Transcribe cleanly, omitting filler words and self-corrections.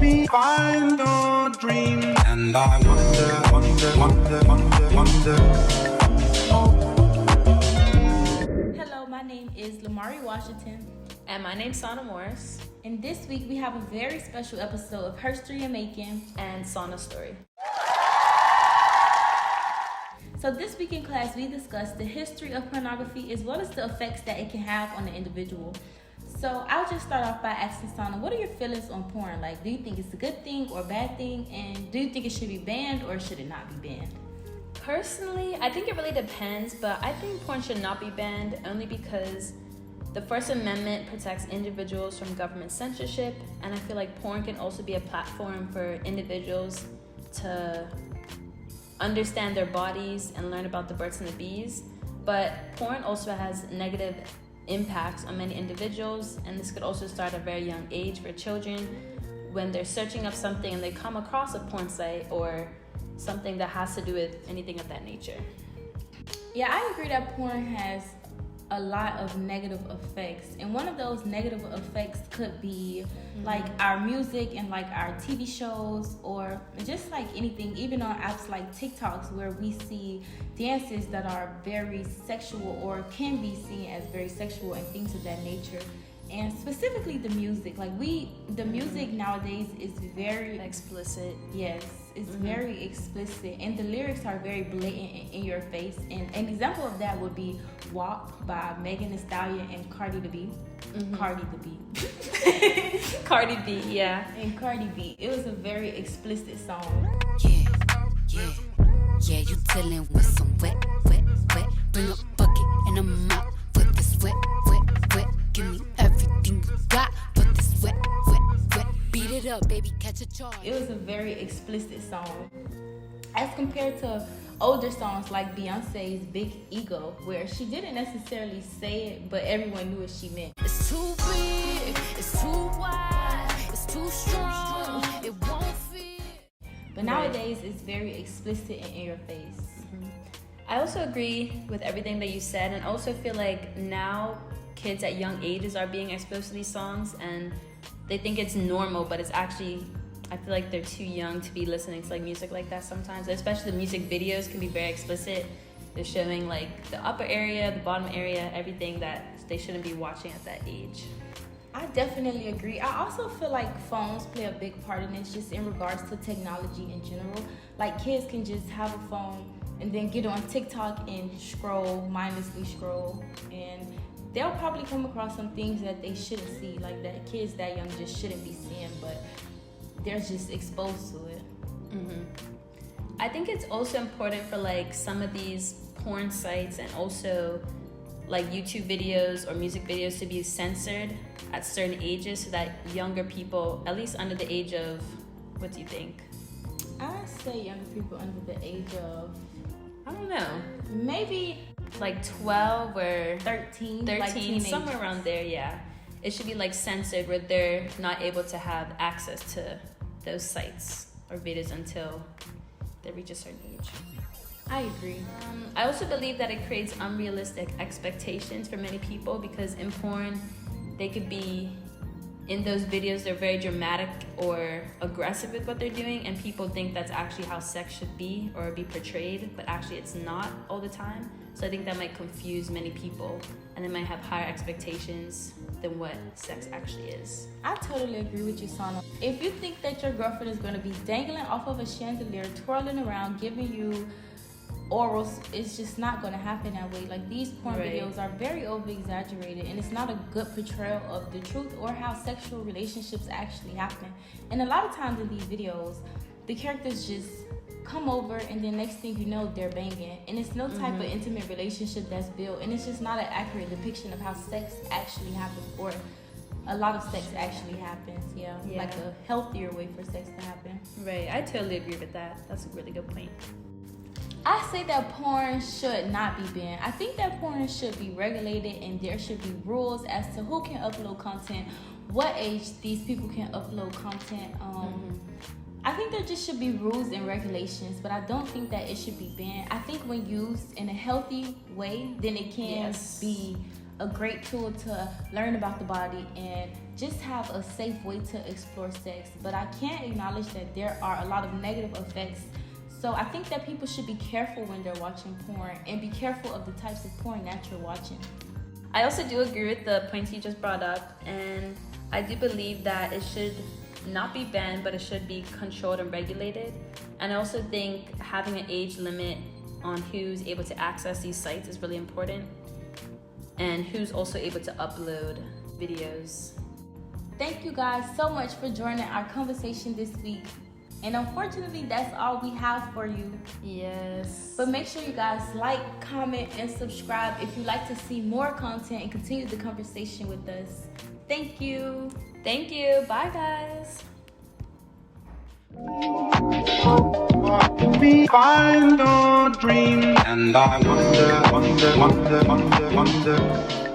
me find your dream. And I wonder. Hello, my name is Lamari Washington. And my name's Sanaa Morris. And this week we have a very special episode of HERstory and Sanaa Story. So this week in class, we discussed the history of pornography as well as the effects that it can have on the individual. So I'll just start off by asking Sanaa, what are your feelings on porn? Like, do you think it's a good thing or a bad thing? And do you think it should be banned or should it not be banned? Personally, I think it really depends, but I think porn should not be banned only because the First Amendment protects individuals from government censorship, and I feel like porn can also be a platform for individuals to understand their bodies and learn about the birds and the bees. But porn also has negative impacts on many individuals, and this could also start at a very young age for children when they're searching up something and they come across a porn site or something that has to do with anything of that nature. Yeah, I agree that porn has a lot of negative effects, and one of those negative effects could be like our music and like our TV shows, or just like anything, even on apps like TikToks, where we see dances that are very sexual or can be seen as very sexual and things of that nature. And specifically the music, like the music nowadays is very explicit. Yes, it's very explicit, and the lyrics are very blatant in your face. And an example of that would be "WAP" by Megan Thee Stallion and Cardi B. Cardi B, yeah. And Cardi B. It was a very explicit song. Yeah, you dealing with some wet. Bring a bucket and a mop for this wet. Give me everything you got, but this wet. Beat it up, baby, catch a charge. It was a very explicit song, as compared to older songs like Beyonce's Big Ego, where she didn't necessarily say it, but everyone knew what she meant. It's too big, it's too wide, it's too strong, it won't fit. But nowadays, it's very explicit and in your face. I also agree with everything that you said, and also feel like now kids at young ages are being exposed to these songs and they think it's normal, but it's actually, I feel like they're too young to be listening to like music like that sometimes, especially the music videos can be very explicit. They're showing like the upper area, the bottom area, everything that they shouldn't be watching at that age. I definitely agree. I also feel like phones play a big part in this, just in regards to technology in general. Like, kids can just have a phone and then get on TikTok and mindlessly scroll, and they'll probably come across some things that they shouldn't see, like that kids that young just shouldn't be seeing, but they're just exposed to it. I think it's also important for like some of these porn sites and also like YouTube videos or music videos to be censored at certain ages so that younger people, at least under the age of, what do you think? I say younger people under the age of, I don't know, maybe like 12 or 13, like somewhere around there, yeah. It should be like censored where they're not able to have access to those sites or videos until they reach a certain age. I agree. I also believe that it creates unrealistic expectations for many people, because in porn, they could be, in those videos, they're very dramatic or aggressive with what they're doing, and people think that's actually how sex should be or be portrayed, but actually it's not all the time. So I think that might confuse many people, and they might have higher expectations than what sex actually is. I totally agree with you, Sanaa. If you think that your girlfriend is going to be dangling off of a chandelier, twirling around, giving you orals, it's just not going to happen that way. Like, these porn videos are very over exaggerated, and it's not a good portrayal of the truth or how sexual relationships actually happen. And a lot of times in these videos, the characters just come over, and then next thing you know, they're banging, and it's no type of intimate relationship that's built, and it's just not an accurate depiction of how sex actually happens, or a lot of sex actually happens. Yeah, like a healthier way for sex to happen. Right, I totally agree with that. That's a really good point. I say that porn should not be banned. I think that porn should be regulated, and there should be rules as to who can upload content, what age these people can upload content. I think there just should be rules and regulations, but I don't think that it should be banned. I think when used in a healthy way, then it can be a great tool to learn about the body and just have a safe way to explore sex. But I can't acknowledge that there are a lot of negative effects. So I think that people should be careful when they're watching porn and be careful of the types of porn that you're watching. I also do agree with the points you just brought up, and I do believe that it should not be banned, but it should be controlled and regulated. And I also think having an age limit on who's able to access these sites is really important, and who's also able to upload videos. Thank you guys so much for joining our conversation this week. And unfortunately, that's all we have for you. Yes. But make sure you guys like, comment, and subscribe if you'd like to see more content and continue the conversation with us. Thank you. Thank you. Bye, guys. Find your dream, and I wonder.